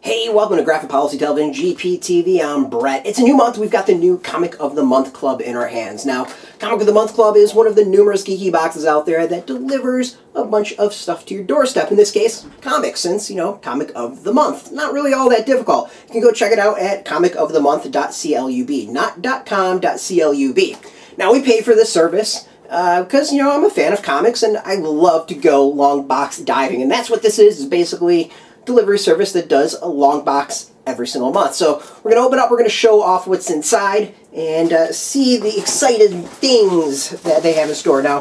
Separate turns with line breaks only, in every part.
Hey, welcome to Graphic Policy Television, GPTV. I'm Brett. It's a new month. We've got the new Comic of the Month Club in our hands. Now, Comic of the Month Club is one of the numerous geeky boxes out there that delivers a bunch of stuff to your doorstep. In this case, comics, since, Comic of the Month. Not really all that difficult. You can go check it out at comicofthemonth.club, not .com.club. Now, we pay for this service because, I'm a fan of comics and I love to go long box diving. And that's what this is basically delivery service that does a long box every single month. So we're going to open up, we're going to show off what's inside and see the exciting things that they have in store. Now,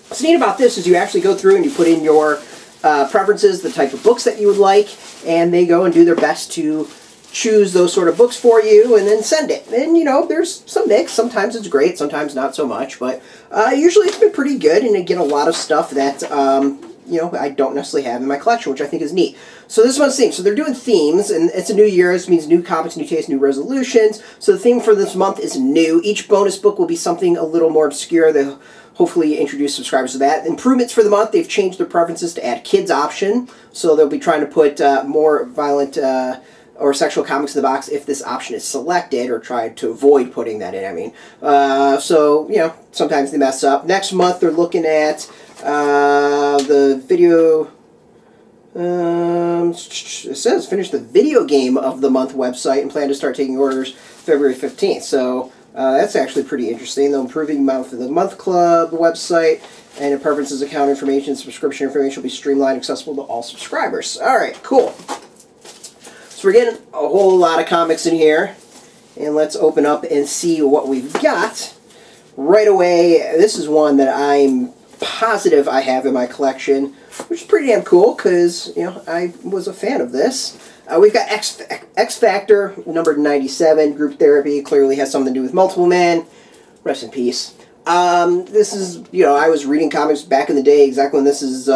what's neat about this is you actually go through and you put in your preferences, the type of books that you would like, and they go and do their best to choose those sort of books for you and then send it. And, there's some mix. Sometimes it's great, sometimes not so much, but usually it's been pretty good, and you get a lot of stuff that I don't necessarily have in my collection, which I think is neat. So this one's theme. So they're doing themes, and it's a new year. This means new comics, new tastes, new resolutions. So the theme for this month is new. Each bonus book will be something a little more obscure. They'll hopefully introduce subscribers to that. Improvements for the month, they've changed their preferences to add kids option. So they'll be trying to put more violent or sexual comics in the box if this option is selected, or try to avoid putting that in, sometimes they mess up. Next month, they're looking at the video, it says finish the video game of the month website and plan to start taking orders February 15th. So that's actually pretty interesting. They're improving Month of the Month Club website, and the preferences, account information, subscription information will be streamlined, accessible to all subscribers. Alright, cool. So we're getting a whole lot of comics in here, and let's open up and see what we've got. Right away, this is one that I'm positive I have in my collection, which is pretty damn cool because, I was a fan of this. We've got X Factor, number 97, Group Therapy, clearly has something to do with Multiple Man. Rest in peace. This is, I was reading comics back in the day, exactly when this is,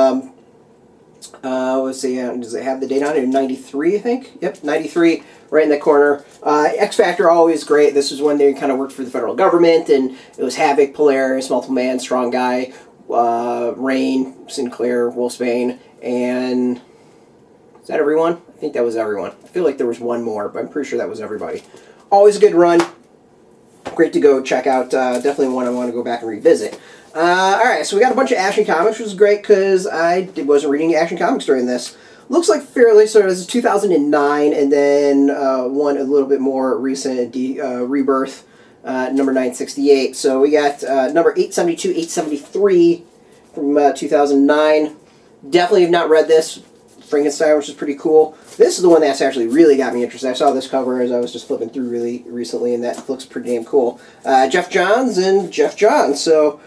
let's see, does it have the date on it? 93, I think? Yep, 93, right in the corner. X Factor, always great. This is when they kind of worked for the federal government, and it was Havoc, Polaris, Multiple Man, Strong Guy, Rain, Sinclair, Wolfsbane, and is that everyone? I think that was everyone. I feel like there was one more, but I'm pretty sure that was everybody. Always a good run. Great to go check out. Definitely one I want to go back and revisit. Alright, so we got a bunch of Action Comics, which is great because I wasn't reading Action Comics during this. Looks like fairly, so this is 2009, and then one a little bit more recent, Rebirth, number 968. So we got number 872, 873 from 2009. Definitely have not read this. Frankenstein, which is pretty cool. This is the one that's actually really got me interested. I saw this cover as I was just flipping through really recently, and that looks pretty damn cool. Jeff Johns and Jeff Johns. So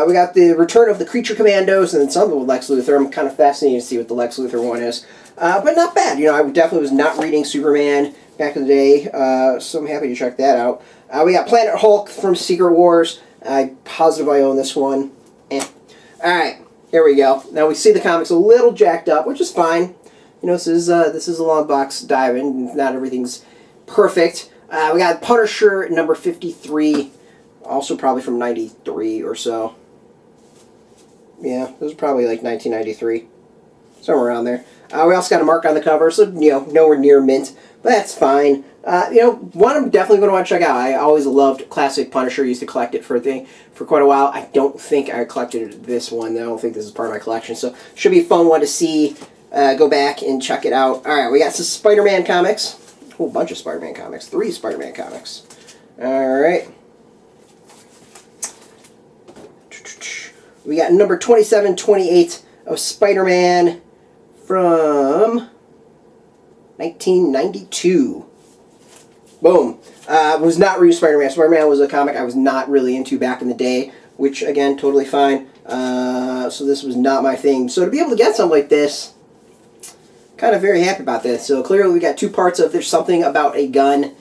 we got the return of the Creature Commandos, and then something with Lex Luthor. I'm kind of fascinated to see what the Lex Luthor one is. But not bad. I definitely was not reading Superman back in the day, so I'm happy to check that out. We got Planet Hulk from Secret Wars. I'm positive I own this one. Alright, here we go. Now we see the comics a little jacked up, which is fine. This is a long box diving. Not everything's perfect. We got Punisher number 53, also probably from 93 or so. Yeah, this was probably like 1993. Somewhere around there. We also got a mark on the cover, so, nowhere near mint, but that's fine. One I'm definitely going to want to check out. I always loved classic Punisher. Used to collect it for quite a while. I don't think I collected this one. I don't think this is part of my collection, so should be a fun one to see. Go back and check it out. Alright, we got some Spider-Man comics. A whole bunch of Spider-Man comics. 3 Spider-Man comics. Alright. We got number 2728 of Spider-Man from 1992. Boom. Was not reading Spider-Man. Spider-Man was a comic I was not really into back in the day, which, again, totally fine. So this was not my thing. So to be able to get something like this, kind of very happy about this. So clearly we got 2 parts of There's Something About a Gun.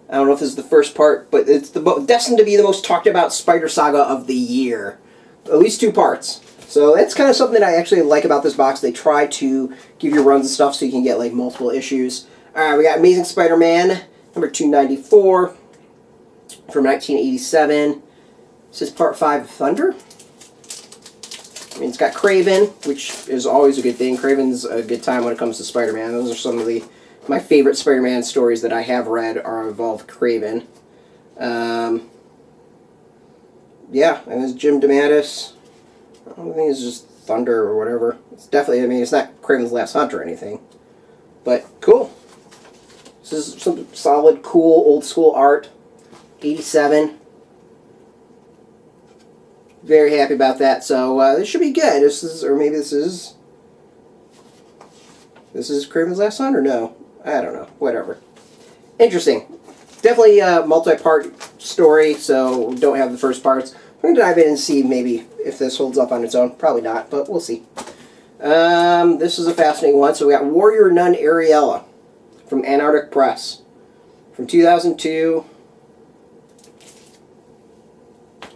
I don't know if this is the first part, but it's destined to be the most talked about Spider Saga of the year. At least 2 parts. So that's kind of something that I actually like about this box. They try to give you runs and stuff so you can get like multiple issues. Alright, we got Amazing Spider-Man, number 294 from 1987. This is part 5 of Thunder. I mean, it's got Craven, which is always a good thing. Craven's a good time when it comes to Spider-Man. Those are some of the my favorite Spider-Man stories that I have read are involve Kraven. Yeah, it was Jim DeMatteis. I don't think it's just Thunder or whatever. It's definitely, I mean, it's not Kraven's Last Hunt or anything. But cool. This is some solid, cool, old school art. 87. Very happy about that. So this should be good. This is, or maybe this is Kraven's Last Hunt or no? I don't know. Whatever. Interesting. Definitely a multi-part story, so don't have the first parts. I'm going to dive in and see maybe if this holds up on its own. Probably not, but we'll see. This is a fascinating one. So we got Warrior Nun Ariella from Antarctic Press from 2002.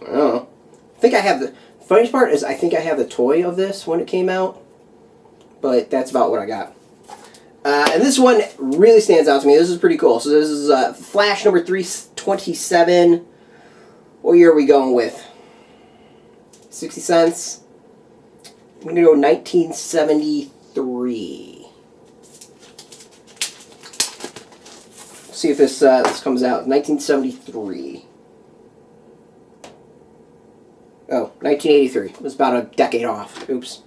I don't know. I think I have the funniest part is I think I have the toy of this when it came out, but that's about what I got. And this one really stands out to me. This is pretty cool. So this is Flash number 327. What year are we going with? 60 cents. I'm going to go 1973. See if this comes out. 1973. Oh, 1983. It was about a decade off. Oops.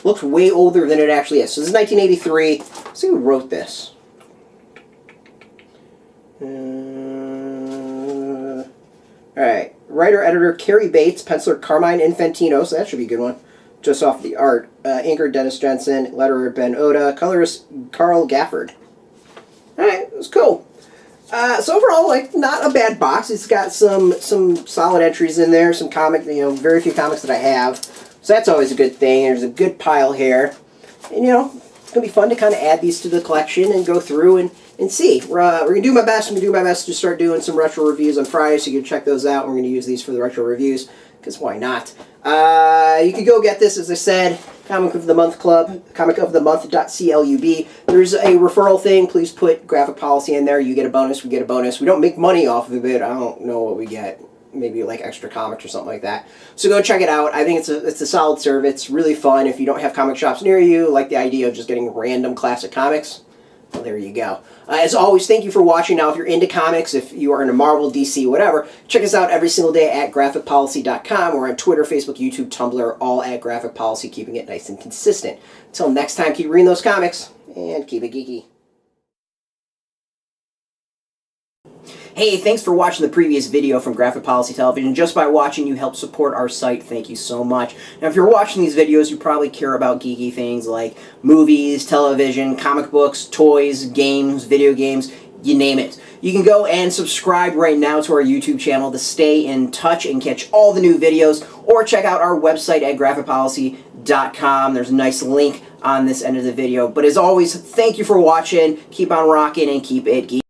Looks way older than it actually is. So this is 1983. Let's see who wrote this. Alright. Writer-editor Carrie Bates. Penciler Carmine Infantino. So that should be a good one. Just off the art. Inker Dennis Jensen. Letterer Ben Oda. Colorist Carl Gafford. Alright. It was cool. So overall, like, not a bad box. It's got some solid entries in there. Some comic, very few comics that I have. So that's always a good thing. There's a good pile here. And, it's going to be fun to kind of add these to the collection and go through and see. We're going to do my best. I'm going to do my best to start doing some retro reviews on Friday, so you can check those out. We're going to use these for the retro reviews, because why not? You can go get this, as I said, Comic of the Month Club, comicofthemonth.club. There's a referral thing. Please put Graphic Policy in there. You get a bonus, we get a bonus. We don't make money off of it. I don't know what we get. Maybe like extra comics or something like that. So go check it out. I think it's a solid service. It's really fun. If you don't have comic shops near you, like the idea of just getting random classic comics, well, there you go. As always, thank you for watching. Now, if you're into comics, if you are into Marvel, DC, whatever, check us out every single day at graphicpolicy.com. We're on Twitter, Facebook, YouTube, Tumblr, all at Graphic Policy, keeping it nice and consistent. Until next time, keep reading those comics, and keep it geeky. Hey, thanks for watching the previous video from Graphic Policy Television. Just by watching, you help support our site. Thank you so much. Now, if you're watching these videos, you probably care about geeky things like movies, television, comic books, toys, games, video games, you name it. You can go and subscribe right now to our YouTube channel to stay in touch and catch all the new videos, or check out our website at graphicpolicy.com. There's a nice link on this end of the video. But as always, thank you for watching. Keep on rocking and keep it geeky.